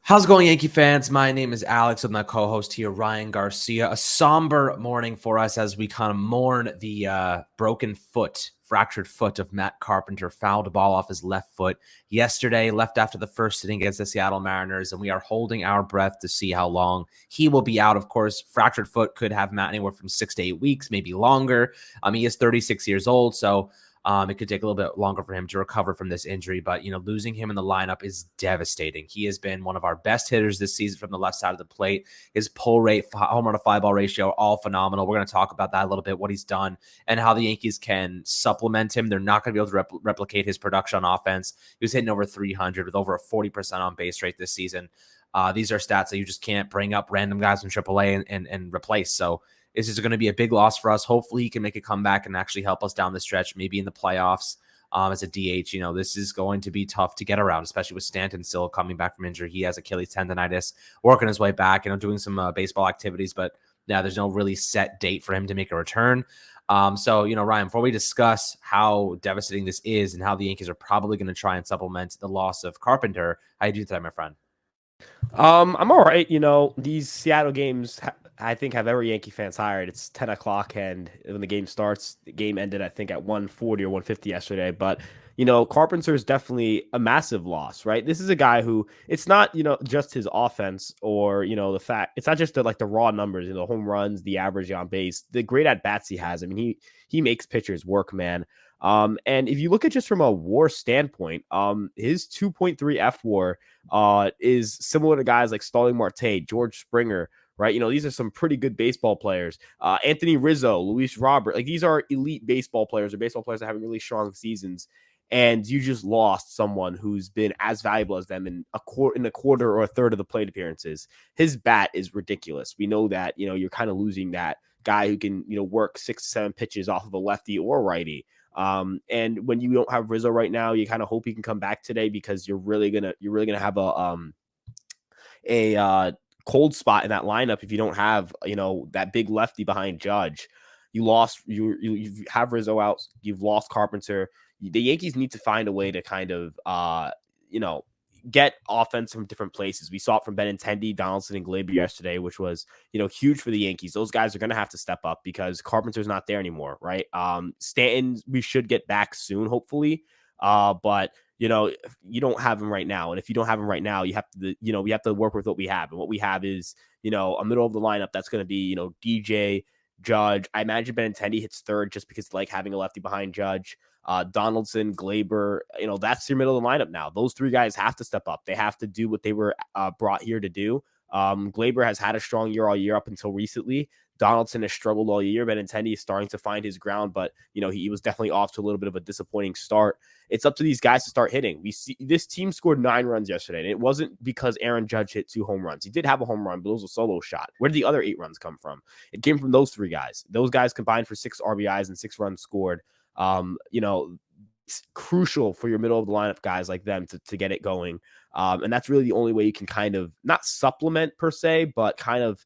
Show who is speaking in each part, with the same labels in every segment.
Speaker 1: How's it going, Yankee fans? My name is Alex with my co-host here, Ryan Garcia. A somber morning for us as we kind of mourn the fractured foot of Matt Carpenter. Fouled a ball off his left foot yesterday, left after the first inning against the Seattle Mariners, and we are holding our breath to see how long he will be out. Of course, fractured foot could have Matt anywhere from 6 to 8 weeks, maybe longer. He is 36 years old, so it could take a little bit longer for him to recover from this injury, but, losing him in the lineup is devastating. He has been one of our best hitters this season from the left side of the plate. His pull rate, home run to fly ball ratio, all phenomenal. We're going to talk about that a little bit, what he's done and how the Yankees can supplement him. They're not going to be able to replicate his production on offense. He was hitting over 300 with over a 40% on base rate this season. These are stats that you just can't bring up random guys from AAA and replace. So this is going to be a big loss for us. Hopefully he can make a comeback and actually help us down the stretch, maybe in the playoffs as a DH. This is going to be tough to get around, especially with Stanton still coming back from injury. He has Achilles tendonitis, working his way back, doing some baseball activities, but yeah, there's no really set date for him to make a return. So, Ryan, before we discuss how devastating this is and how the Yankees are probably going to try and supplement the loss of Carpenter, how do you do that, my friend?
Speaker 2: I'm all right. These Seattle games, I think, have every Yankee fan tired. It's 10 o'clock, and when the game starts, the game ended, I think, at 1:40 or 1:50 yesterday. But, Carpenter is definitely a massive loss, right? This is a guy who, it's not, just his offense or, the fact, it's not just the raw numbers, the home runs, the average on base, the great at-bats he has. I mean, he makes pitchers work, man. And if you look at just from a WAR standpoint, his 2.3 F-WAR is similar to guys like Starling Marte, George Springer, right? These are some pretty good baseball players. Anthony Rizzo, Luis Robert, these are elite baseball players or baseball players that have really strong seasons. And you just lost someone who's been as valuable as them in a quarter or a third of the plate appearances. His bat is ridiculous. We know that, you're kind of losing that guy who can, work 6 to 7 pitches off of a lefty or righty. And when you don't have Rizzo right now, you kind of hope he can come back today because you're really gonna have a cold spot in that lineup if you don't have that big lefty behind Judge. You have Rizzo out. You've lost Carpenter. The Yankees need to find a way to kind of get offense from different places. We saw it from Benintendi, Donaldson, and Gleyber yesterday, which was, huge for the Yankees. Those guys are going to have to step up because Carpenter's not there anymore, right? Stanton, we should get back soon, hopefully. But you don't have him right now. And if you don't have him right now, you have to, we have to work with what we have. And what we have is, a middle of the lineup that's going to be, DJ, Judge. I imagine Benintendi hits third just because like having a lefty behind Judge. Donaldson, Gleyber, that's your middle of the lineup now. Those three guys have to step up. They have to do what they were brought here to do. Gleyber has had a strong year all year up until recently. Donaldson has struggled all year. Benintendi is starting to find his ground, but he was definitely off to a little bit of a disappointing start. It's up to these guys to start hitting. We see this team scored 9 runs yesterday, and it wasn't because Aaron Judge hit 2 home runs. He did have a home run, but it was a solo shot. Where did the other 8 runs come from? It came from those 3 guys. Those guys combined for 6 RBIs and 6 runs scored. It's crucial for your middle of the lineup guys like them to get it going. And that's really the only way you can kind of not supplement per se, but kind of,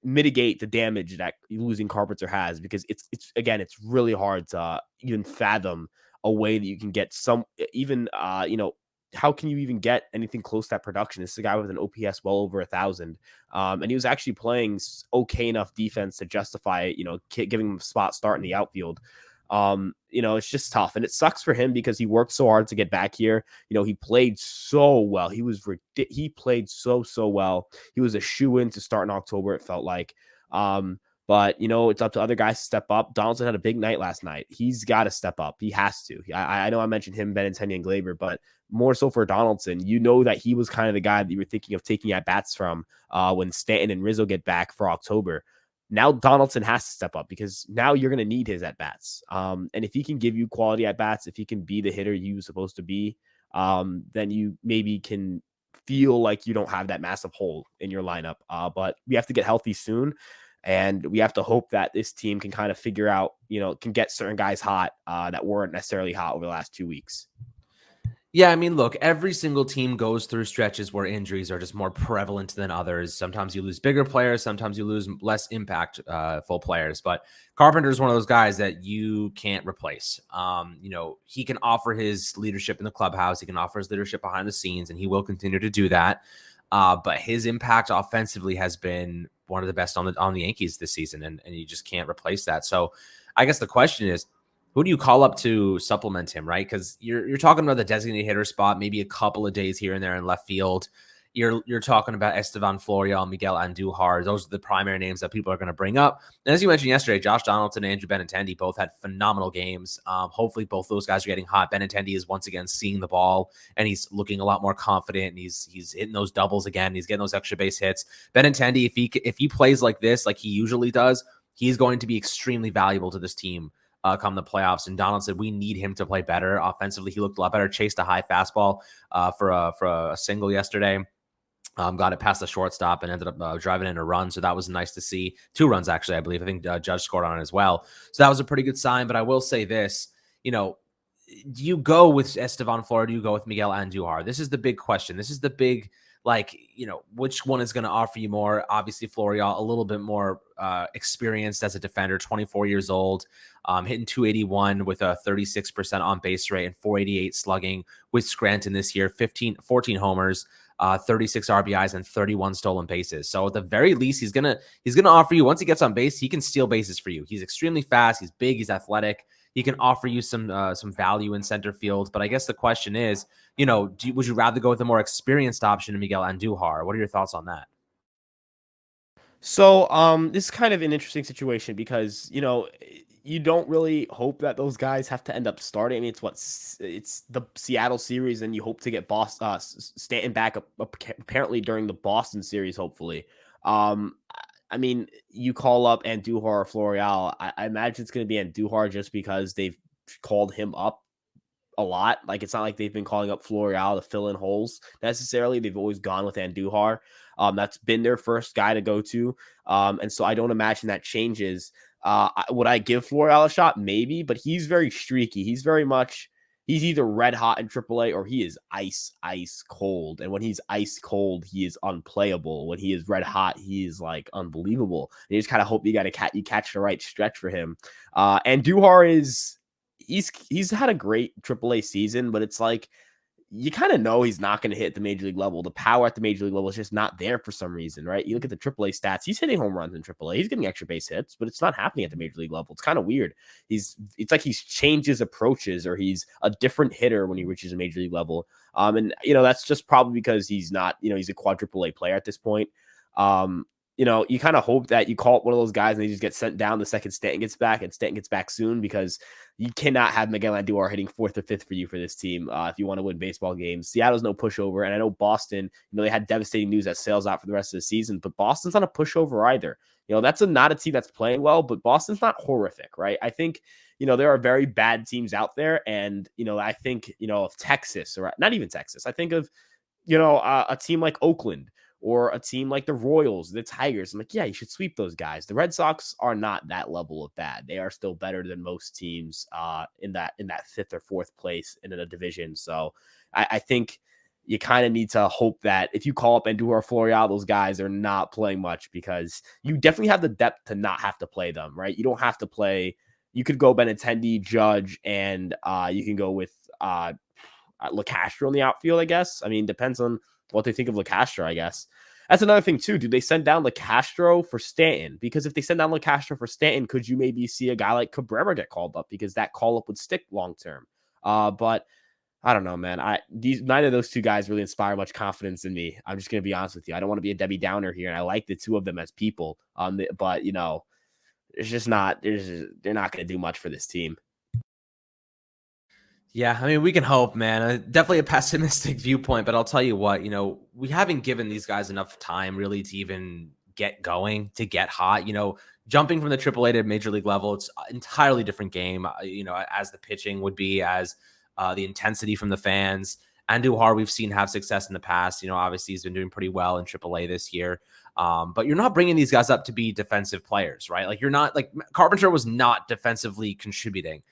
Speaker 2: mitigate the damage that losing Carpenter has, because it's really hard to even fathom a way that you can get some, even, how can you even get anything close to that production? This is a guy with an OPS well over 1,000. And he was actually playing okay enough defense to justify, giving him a spot start in the outfield. It's just tough, and it sucks for him because he worked so hard to get back here. He played so well. He played so well. He was a shoe-in to start in October, it felt like. But it's up to other guys to step up. Donaldson had a big night last night. He's got to step up. He has to. I know I mentioned him, Benintendi, and Gleyber, but more so for Donaldson. That he was kind of the guy that you were thinking of taking at bats from when Stanton and Rizzo get back for October. Now Donaldson has to step up because now you're going to need his at-bats. And if he can give you quality at-bats, if he can be the hitter he was supposed to be, then you maybe can feel like you don't have that massive hole in your lineup. But we have to get healthy soon. And we have to hope that this team can kind of figure out, can get certain guys hot that weren't necessarily hot over the last 2 weeks.
Speaker 1: Yeah, I mean, look, every single team goes through stretches where injuries are just more prevalent than others. Sometimes you lose bigger players, sometimes you lose less impact full players. But Carpenter is one of those guys that you can't replace. He can offer his leadership in the clubhouse, he can offer his leadership behind the scenes, and he will continue to do that. But his impact offensively has been one of the best on the Yankees this season, and you just can't replace that. So I guess the question is, who do you call up to supplement him, right? Because you're talking about the designated hitter spot, maybe a couple of days here and there in left field. You're talking about Estevan Florial, Miguel Andujar. Those are the primary names that people are going to bring up. And as you mentioned yesterday, Josh Donaldson and Andrew Benintendi both had phenomenal games. Hopefully, both those guys are getting hot. Benintendi is once again seeing the ball, and he's looking a lot more confident. And he's hitting those doubles again. He's getting those extra base hits. Benintendi, if he plays like this, like he usually does, he's going to be extremely valuable to this team come the playoffs. And Donald said we need him to play better offensively. He looked a lot better. Chased a high fastball for a single yesterday. Got it past the shortstop and ended up driving in a run. So that was nice to see. 2 runs, actually, I believe. I think Judge scored on it as well. So that was a pretty good sign. But I will say this, do you go with Estevan Florial? Do you go with Miguel Andujar? This is the big question. This is the big, which one is going to offer you more? Obviously, Florial, a little bit more experienced as a defender, 24 years old, hitting 281 with a 36% on base rate and 488 slugging with Scranton this year, 14 homers, 36 RBIs and 31 stolen bases. So at the very least, he's gonna offer you, once he gets on base, he can steal bases for you. He's extremely fast. He's big. He's athletic. He can offer you some value in center field. But I guess the question is, would you rather go with a more experienced option, Miguel Andujar? What are your thoughts on that?
Speaker 2: So, this is kind of an interesting situation because, you don't really hope that those guys have to end up starting. I mean, it's the Seattle series, and you hope to get Stanton back up apparently during the Boston series, hopefully. Um, I mean, you call up Andujar or Florial. I imagine it's going to be Andujar just because they've called him up a lot. Like, it's not like they've been calling up Florial to fill in holes necessarily. They've always gone with Andujar. That's been their first guy to go to. And so I don't imagine that changes. Would I give Florial a shot? Maybe, but he's very streaky. He's either red hot in AAA or he is ice cold. And when he's ice cold, he is unplayable. When he is red hot, he is like unbelievable. And you just kind of hope you catch the right stretch for him. And Duhar he's had a great AAA season, but it's like you kind of know he's not going to hit the major league level. The power at the major league level is just not there for some reason, right? You look at the AAA stats, he's hitting home runs in AAA. He's getting extra base hits, but it's not happening at the major league level. It's kind of weird. It's like he's changed his approaches, or he's a different hitter when he reaches a major league level. And that's just probably because he's not, he's a quadruple A player at this point. You kind of hope that you call up one of those guys and they just get sent down the second Stanton gets back, and Stanton gets back soon, because you cannot have Miguel Andujar hitting 4th or 5th for you for this team if you want to win baseball games. Seattle's no pushover, and I know Boston, they had devastating news that Sale's out for the rest of the season, but Boston's not a pushover either. That's not a team that's playing well, but Boston's not horrific, right? I think, there are very bad teams out there, and, I think, of Texas, or not even Texas. I think of, a team like Oakland, or a team like the Royals, the Tigers. I'm like, yeah, you should sweep those guys. The Red Sox are not that level of bad. They are still better than most teams in that 5th or 4th place in a division. So I think you kind of need to hope that if you call up Andujar, Florial, those guys are not playing much, because you definitely have the depth to not have to play them, right? You don't have to play. You could go Benintendi, Judge, and you can go with LeCastro in the outfield, I guess. I mean, depends on what they think of LeCastro, I guess. That's another thing, too. Do they send down LeCastro for Stanton? Because if they send down LeCastro for Stanton, could you maybe see a guy like Cabrera get called up? Because that call-up would stick long-term. But I don't know, man. Neither of those two guys really inspire much confidence in me. I'm just going to be honest with you. I don't want to be a Debbie Downer here, and I like the two of them as people. But, it's just not. They're not going to do much for this team.
Speaker 1: Yeah, I mean, we can hope, man. Definitely a pessimistic viewpoint, but I'll tell you what, we haven't given these guys enough time really to even get going, to get hot. Jumping from the AAA to major league level, it's an entirely different game, as the pitching would be, as the intensity from the fans. Andujar, we've seen have success in the past. Obviously he's been doing pretty well in AAA this year. But you're not bringing these guys up to be defensive players, right? Like, you're not, like, Carpenter was not defensively contributing.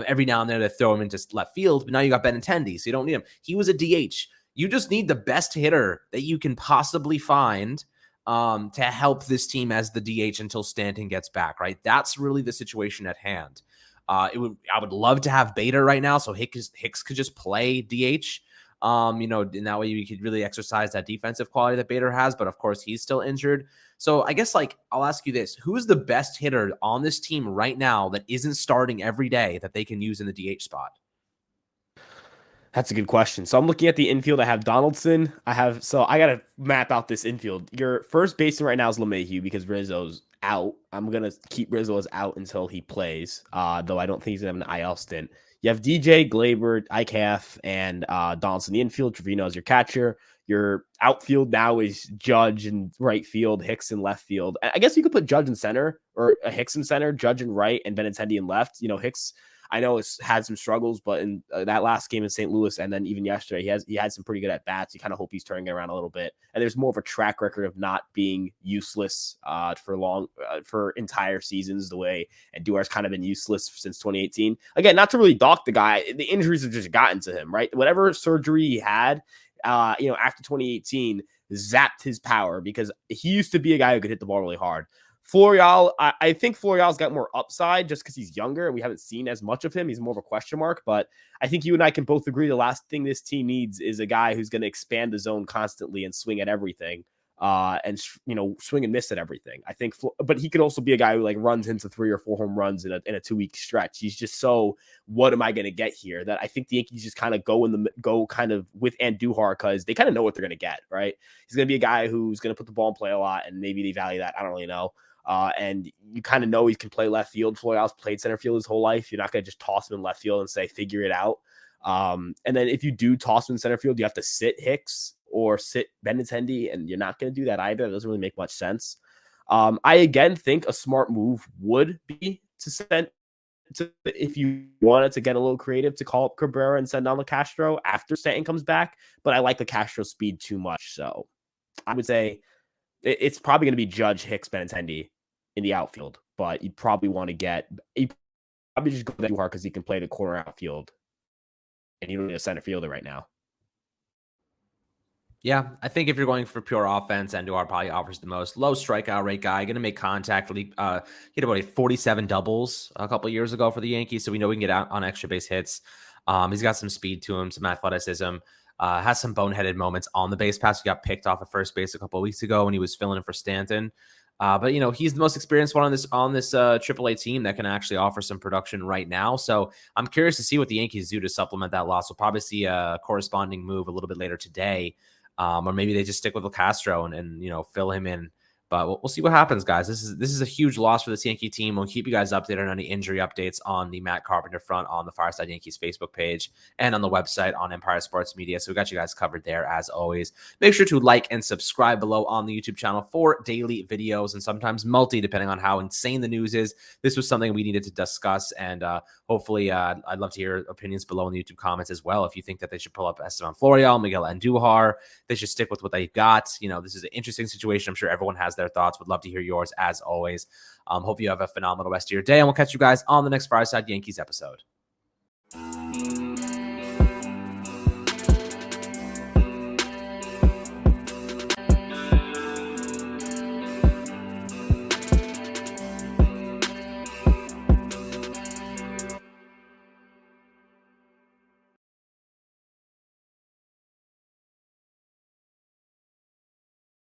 Speaker 1: Every now and then they throw him into left field, but now you got Benintendi, so you don't need him. He was a DH. You just need the best hitter that you can possibly find to help this team as the DH until Stanton gets back, right? That's really the situation at hand. I would love to have Bader right now, so Hicks could just play DH. In that way you could really exercise that defensive quality that Bader has, but of course he's still injured. So I guess I'll ask you this: who is the best hitter on this team right now that isn't starting every day that they can use in the DH spot?
Speaker 2: That's a good question. So I'm looking at the infield. I have Donaldson. I got to map out this infield. Your first baseman right now is LeMahieu because Rizzo's out. I'm going to keep Rizzo as out until he plays, though I don't think he's going to have an IL stint. You have DJ, Glaber, IKF, and Donaldson in the infield. Trevino is your catcher. Your outfield now is Judge in right field, Hicks in left field. I guess you could put Judge in center, or a Hicks in center, Judge in right, and Benintendi in left. Hicks, I know it's had some struggles, but in that last game in St. Louis, and then even yesterday, he had some pretty good at bats. You kind of hope he's turning it around a little bit. And there's more of a track record of not being useless for entire seasons, the way Andujar's kind of been useless since 2018. Again, not to really dock the guy, the injuries have just gotten to him, right? Whatever surgery he had, after 2018, zapped his power because he used to be a guy who could hit the ball really hard. Florial, I think Florial's got more upside just because he's younger and we haven't seen as much of him. He's more of a question mark, but I think you and I can both agree the last thing this team needs is a guy who's going to expand the zone constantly and swing at everything, and swing and miss at everything. I think, but he could also be a guy who runs into 3 or 4 home runs in a 2-week stretch. He's just so, what am I going to get here? That I think the Yankees just kind of go kind of with Andujar because they kind of know what they're going to get, right? He's going to be a guy who's going to put the ball in play a lot, and maybe they value that. I don't really know. And you kind of know he can play left field. Florial's played center field his whole life. You're not going to just toss him in left field and say, figure it out. And then if you do toss him in center field, you have to sit Hicks or sit Benintendi, and you're not going to do that either. It doesn't really make much sense. I again think a smart move would be if you wanted to get a little creative, to call up Cabrera and send on Castro after Stanton comes back. But I like the Castro speed too much. So I would say it's probably going to be Judge, Hicks, Benintendi in the outfield, but you probably just go that hard because he can play the corner outfield, and you don't need a center fielder right now.
Speaker 1: Yeah, I think if you're going for pure offense, Andujar probably offers the most. Low strikeout rate guy, going to make contact. He hit about 47 doubles a couple of years ago for the Yankees, so we know we can get out on extra base hits. He's got some speed to him, some athleticism. Has some boneheaded moments on the base pass. He got picked off at first base a couple of weeks ago when he was filling in for Stanton. But he's the most experienced one on this AAA team that can actually offer some production right now. So I'm curious to see what the Yankees do to supplement that loss. We'll probably see a corresponding move a little bit later today, or maybe they just stick with Castro and fill him in. But we'll see what happens, guys. This is a huge loss for this Yankee team. We'll keep you guys updated on any injury updates on the Matt Carpenter front on the Fireside Yankees Facebook page and on the website on Empire Sports Media. So we got you guys covered there as always. Make sure to like and subscribe below on the YouTube channel for daily videos and sometimes multi, depending on how insane the news is. This was something we needed to discuss, and hopefully I'd love to hear opinions below in the YouTube comments as well. If you think that they should pull up Esteban Florial, Miguel Andujar, they should stick with what they've got. This is an interesting situation. I'm sure everyone has their thoughts. Would love to hear yours as always. Hope you have a phenomenal rest of your day, and we'll catch you guys on the next Fireside Yankees episode.